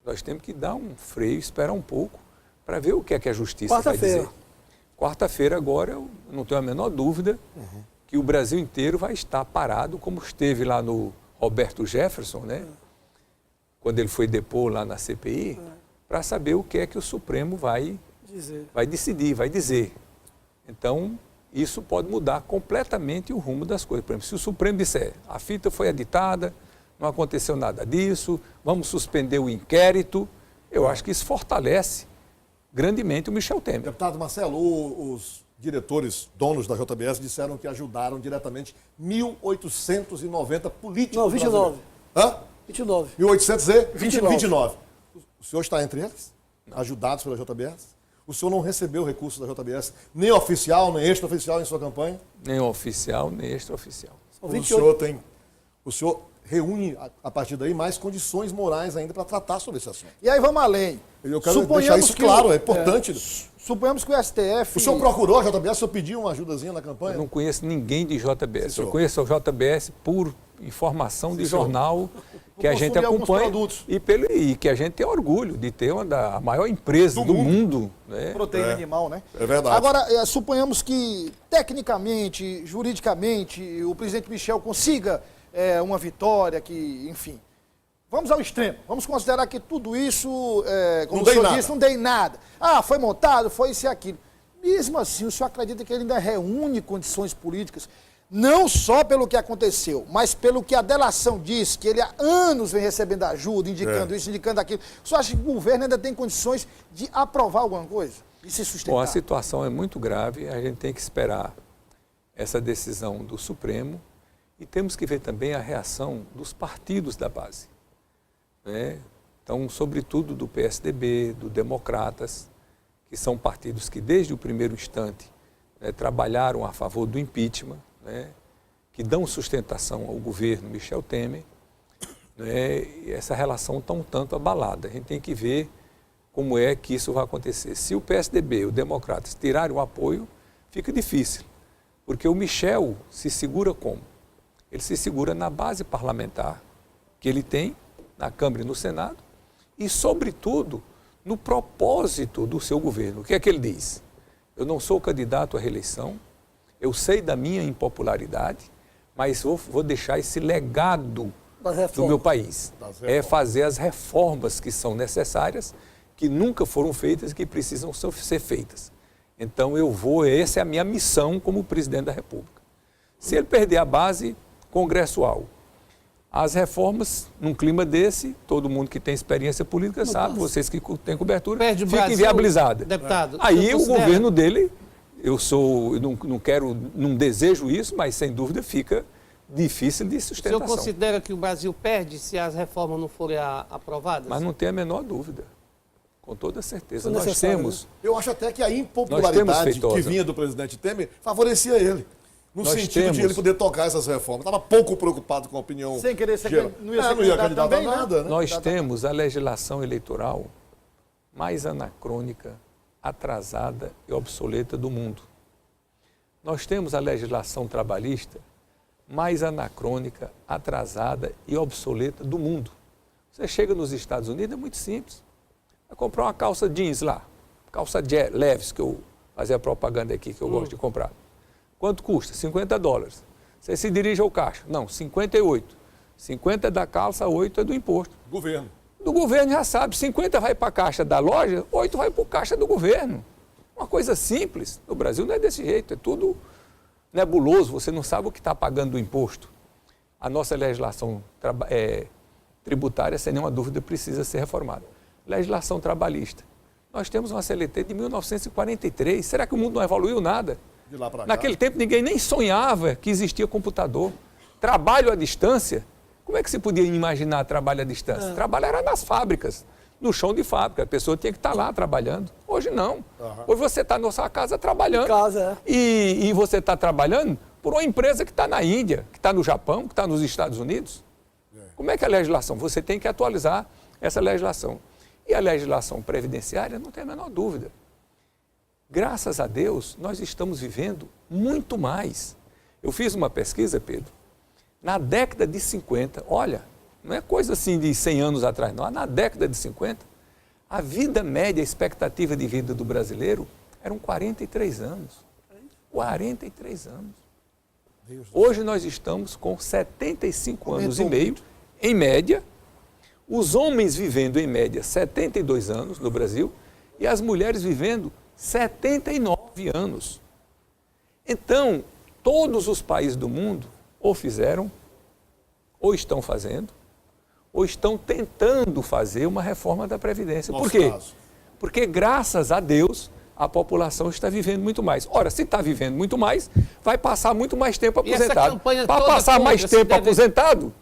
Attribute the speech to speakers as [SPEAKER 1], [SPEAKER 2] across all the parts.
[SPEAKER 1] Nós temos que dar um freio, esperar um pouco, para ver o que é que a Justiça vai dizer. Quarta-feira agora, eu não tenho a menor dúvida que o Brasil inteiro vai estar parado, como esteve lá no Roberto Jefferson, né? Quando ele foi depor lá na CPI, para saber o que é que o Supremo vai decidir, vai dizer. Então, isso pode mudar completamente o rumo das coisas. Por exemplo, se o Supremo disser, a fita foi editada, não aconteceu nada disso, vamos suspender o inquérito, eu acho que isso fortalece grandemente o Michel Temer.
[SPEAKER 2] Deputado Marcelo, os diretores, donos da JBS, disseram que ajudaram diretamente 1.890 políticos.
[SPEAKER 3] Não, 29.
[SPEAKER 2] Hã?
[SPEAKER 3] 29.
[SPEAKER 2] 1.829. O senhor está entre eles? Não. Ajudados pela JBS? O senhor não recebeu recursos da JBS, nem oficial, nem extraoficial em sua campanha?
[SPEAKER 1] Nem oficial, nem extraoficial.
[SPEAKER 2] O senhor reúne, a partir daí, mais condições morais ainda para tratar sobre esse assunto.
[SPEAKER 3] E aí vamos além.
[SPEAKER 2] Eu quero deixar isso claro, é importante.
[SPEAKER 3] Suponhamos que o STF...
[SPEAKER 2] O senhor procurou a JBS, o senhor pediu uma ajudazinha na campanha?
[SPEAKER 1] Eu não conheço ninguém de JBS.
[SPEAKER 2] Sim,
[SPEAKER 1] eu conheço a JBS por informação de jornal que a gente
[SPEAKER 3] consumir
[SPEAKER 1] acompanha
[SPEAKER 3] produtos.
[SPEAKER 1] e que a gente tem orgulho de ter a maior empresa do mundo. Né?
[SPEAKER 3] Proteína animal, né?
[SPEAKER 2] É verdade.
[SPEAKER 3] Agora, suponhamos que, tecnicamente, juridicamente, o presidente Michel consiga uma vitória que, enfim... Vamos ao extremo. Vamos considerar que tudo isso, como o senhor disse, não deu em nada. Ah, foi montado, foi isso e aquilo. Mesmo assim, o senhor acredita que ele ainda reúne condições políticas, não só pelo que aconteceu, mas pelo que a delação diz, que ele há anos vem recebendo ajuda, indicando isso, indicando aquilo. O senhor acha que o governo ainda tem condições de aprovar alguma coisa? E se sustentar?
[SPEAKER 1] Bom, a situação é muito grave, a gente tem que esperar essa decisão do Supremo e temos que ver também a reação dos partidos da base. Né? Então, sobretudo do PSDB, do Democratas, que são partidos que desde o primeiro instante trabalharam a favor do impeachment, né? Que dão sustentação ao governo Michel Temer, né? E essa relação está um tanto abalada. A gente tem que ver como é que isso vai acontecer. Se o PSDB e o Democratas tirarem o apoio, fica difícil, porque o Michel se segura como? Ele se segura na base parlamentar que ele tem, na Câmara e no Senado, e, sobretudo, no propósito do seu governo. O que é que ele diz? Eu não sou candidato à reeleição, eu sei da minha impopularidade, mas vou deixar esse legado do meu país. É fazer as reformas que são necessárias, que nunca foram feitas e que precisam ser feitas. Então, essa é a minha missão como presidente da República. Se ele perder a base congressual, as reformas, num clima desse, todo mundo que tem experiência política sabe, vocês que têm cobertura, fica inviabilizada.
[SPEAKER 4] Deputado,
[SPEAKER 1] aí o governo dele, não desejo isso, mas sem dúvida fica difícil de sustentação.
[SPEAKER 4] O senhor considera que o Brasil perde se as reformas não forem aprovadas?
[SPEAKER 1] Mas não tem a menor dúvida. Com toda certeza. Nós temos...
[SPEAKER 2] Eu acho até que a impopularidade que vinha do presidente Temer favorecia ele. No sentido de ele poder tocar essas reformas. Estava pouco preocupado com a opinião.
[SPEAKER 3] Sem querer ser
[SPEAKER 2] geral.
[SPEAKER 3] não ia candidato também,
[SPEAKER 2] nada, né?
[SPEAKER 1] Nós temos a legislação eleitoral mais anacrônica, atrasada e obsoleta do mundo. Nós temos a legislação trabalhista mais anacrônica, atrasada e obsoleta do mundo. Você chega nos Estados Unidos, é muito simples. Vai comprar uma calça jeans lá, calça Levi's, que eu fazia propaganda aqui, que eu gosto de comprar. Quanto custa? $50. Você se dirige ao caixa. Não, 58. 50 é da calça, 8 é do imposto.
[SPEAKER 2] Governo.
[SPEAKER 1] Do governo já sabe, 50 vai para a caixa da loja, 8 vai para o caixa do governo. Uma coisa simples. No Brasil não é desse jeito, é tudo nebuloso, você não sabe o que está pagando do imposto. A nossa legislação tributária, sem nenhuma dúvida, precisa ser reformada. Legislação trabalhista. Nós temos uma CLT de 1943. Será que o mundo não evoluiu nada?
[SPEAKER 2] De lá pra cá.
[SPEAKER 1] Naquele tempo ninguém nem sonhava que existia computador. Trabalho à distância. Como é que se podia imaginar trabalho à distância? Trabalho era nas fábricas, no chão de fábrica. A pessoa tinha que estar lá trabalhando. Hoje não. Hoje você está na sua casa trabalhando. E você está trabalhando por uma empresa que está na Índia, que está no Japão, que está nos Estados Unidos. Como é que é a legislação? Você tem que atualizar essa legislação. E a legislação previdenciária, não tem a menor dúvida. Graças a Deus, nós estamos vivendo muito mais. Eu fiz uma pesquisa, Pedro, na década de 50, olha, não é coisa assim de 100 anos atrás, não. Na década de 50, a vida média, a expectativa de vida do brasileiro eram 43 anos. 43 anos. Hoje nós estamos com 75 anos e meio, em média, os homens vivendo em média 72 anos no Brasil e as mulheres vivendo 79 anos. Então, todos os países do mundo ou fizeram, ou estão fazendo, ou estão tentando fazer uma reforma da Previdência. Por quê? Porque, graças a Deus, a população está vivendo muito mais. Ora, se está vivendo muito mais, vai passar muito mais tempo aposentado. Para passar mais tempo aposentado,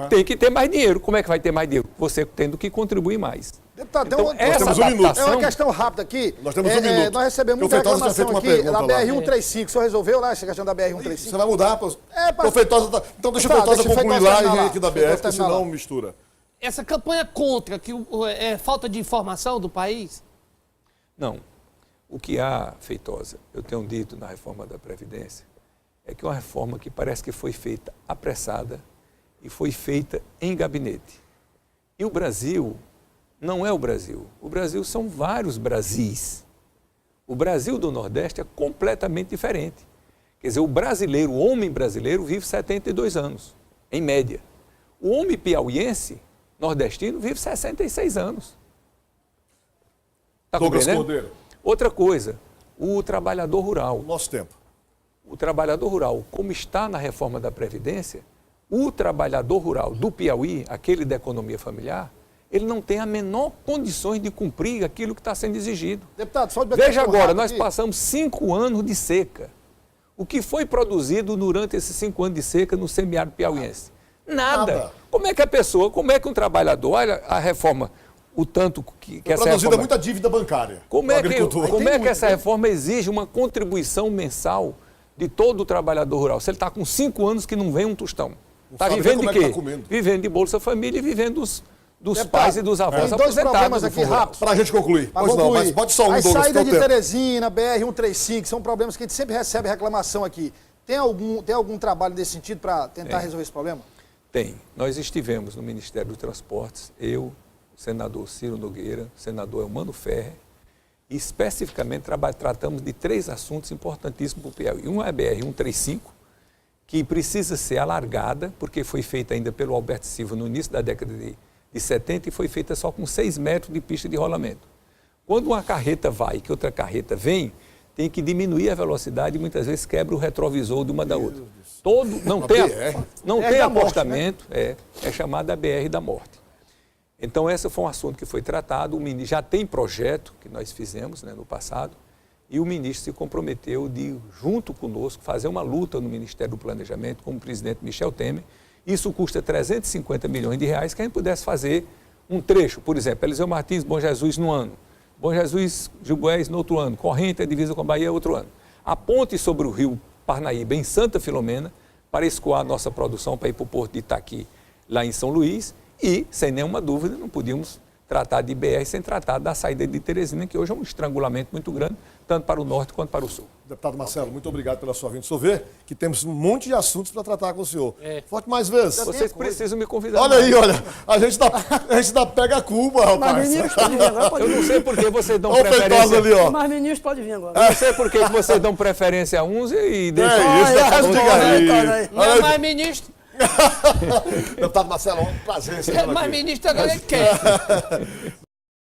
[SPEAKER 1] tem que ter mais dinheiro. Como é que vai ter mais dinheiro? Você tendo que contribuir mais.
[SPEAKER 3] Deputado,
[SPEAKER 1] então,
[SPEAKER 3] essa
[SPEAKER 2] temos um minuto.
[SPEAKER 3] é uma questão rápida aqui.
[SPEAKER 2] Nós temos um minuto.
[SPEAKER 3] Nós recebemos muita reclamação aqui da BR-135. O senhor resolveu lá essa questão da BR-135?
[SPEAKER 2] Você vai mudar? O Feitosa então deixa o Feitosa concluir lá e vem aqui da BR, porque senão mistura.
[SPEAKER 4] Essa campanha contra que é falta de informação do país?
[SPEAKER 1] Não. O que há, Feitosa, eu tenho dito na reforma da Previdência, é que é uma reforma que parece que foi feita apressada e foi feita em gabinete. E o Brasil não é o Brasil. O Brasil são vários Brasis. O Brasil do Nordeste é completamente diferente. Quer dizer, o brasileiro, o homem brasileiro, vive 72 anos, em média. O homem piauiense, nordestino, vive 66 anos. Está compreendendo? Outra coisa, o trabalhador rural.
[SPEAKER 2] Nosso tempo.
[SPEAKER 1] O trabalhador rural, como está na reforma da Previdência, o trabalhador rural do Piauí, aquele da economia familiar, ele não tem a menor condições de cumprir aquilo que está sendo exigido.
[SPEAKER 3] Deputado, só de
[SPEAKER 1] Veja agora, nós passamos 5 anos de seca. O que foi produzido durante esses 5 anos de seca no semiárido piauiense? Nada. Como é que a pessoa, como é que um trabalhador, olha a reforma, o tanto que essa
[SPEAKER 2] produzida
[SPEAKER 1] reforma...
[SPEAKER 2] muita dívida bancária.
[SPEAKER 1] Como é que essa reforma exige uma contribuição mensal de todo o trabalhador rural? Se ele está com 5 anos que não vem um tostão. Está vivendo de quê? Vivendo de Bolsa Família e vivendo dos pais e dos avós
[SPEAKER 3] tem dois problemas aqui rápidos.
[SPEAKER 2] Para a gente concluir. Pois não, mas pode só um, Douglas.
[SPEAKER 3] A saída de Teresina, BR-135, são problemas que a gente sempre recebe reclamação aqui. Tem algum trabalho nesse sentido para tentar resolver esse problema?
[SPEAKER 1] Tem. Nós estivemos no Ministério dos Transportes, eu, o senador Ciro Nogueira, o senador Elmano Ferrer, e especificamente tratamos de 3 assuntos importantíssimos para o Piauí. Um é a BR-135, que precisa ser alargada, porque foi feita ainda pelo Alberto Silva no início da década de 70 e foi feita só com 6 metros de pista de rolamento. Quando uma carreta vai e que outra carreta vem, tem que diminuir a velocidade e muitas vezes quebra o retrovisor de uma da outra. Não tem acostamento, né? É chamada BR da morte. Então, esse foi um assunto que foi tratado, o ministro já tem projeto que nós fizemos, né, no passado, e o ministro se comprometeu de, junto conosco, fazer uma luta no Ministério do Planejamento com o presidente Michel Temer. Isso custa 350 milhões de reais, que a gente pudesse fazer um trecho, por exemplo, Eliseu Martins, Bom Jesus no ano, Bom Jesus, Gilboés no outro ano, Corrente, a divisa com a Bahia, outro ano. A ponte sobre o rio Parnaíba, em Santa Filomena, para escoar a nossa produção para ir para o Porto de Itaqui, lá em São Luís, e, sem nenhuma dúvida, não podíamos tratar de BR sem tratar da saída de Teresina, que hoje é um estrangulamento muito grande, tanto para o norte quanto para o sul.
[SPEAKER 2] Deputado Marcelo, muito obrigado pela sua vinda. O senhor vê que temos um monte de assuntos para tratar com o senhor. Volte mais vezes.
[SPEAKER 1] Vocês precisam me convidar.
[SPEAKER 2] Olha aí, olha. A gente ainda pega a Cuba, rapaz.
[SPEAKER 5] Mas ministro pode vir agora, pode vir.
[SPEAKER 1] Eu não sei por que vocês dão
[SPEAKER 2] Olha o
[SPEAKER 1] preferência.
[SPEAKER 2] Feitosa ali, ó.
[SPEAKER 5] Mas ministro pode vir agora.
[SPEAKER 1] Eu não sei por que vocês dão preferência a uns e deixam...
[SPEAKER 2] Diga aí.
[SPEAKER 4] Não é mais ministro.
[SPEAKER 2] Deputado Marcelo, um prazer.
[SPEAKER 4] Mas ministro agora ele quer.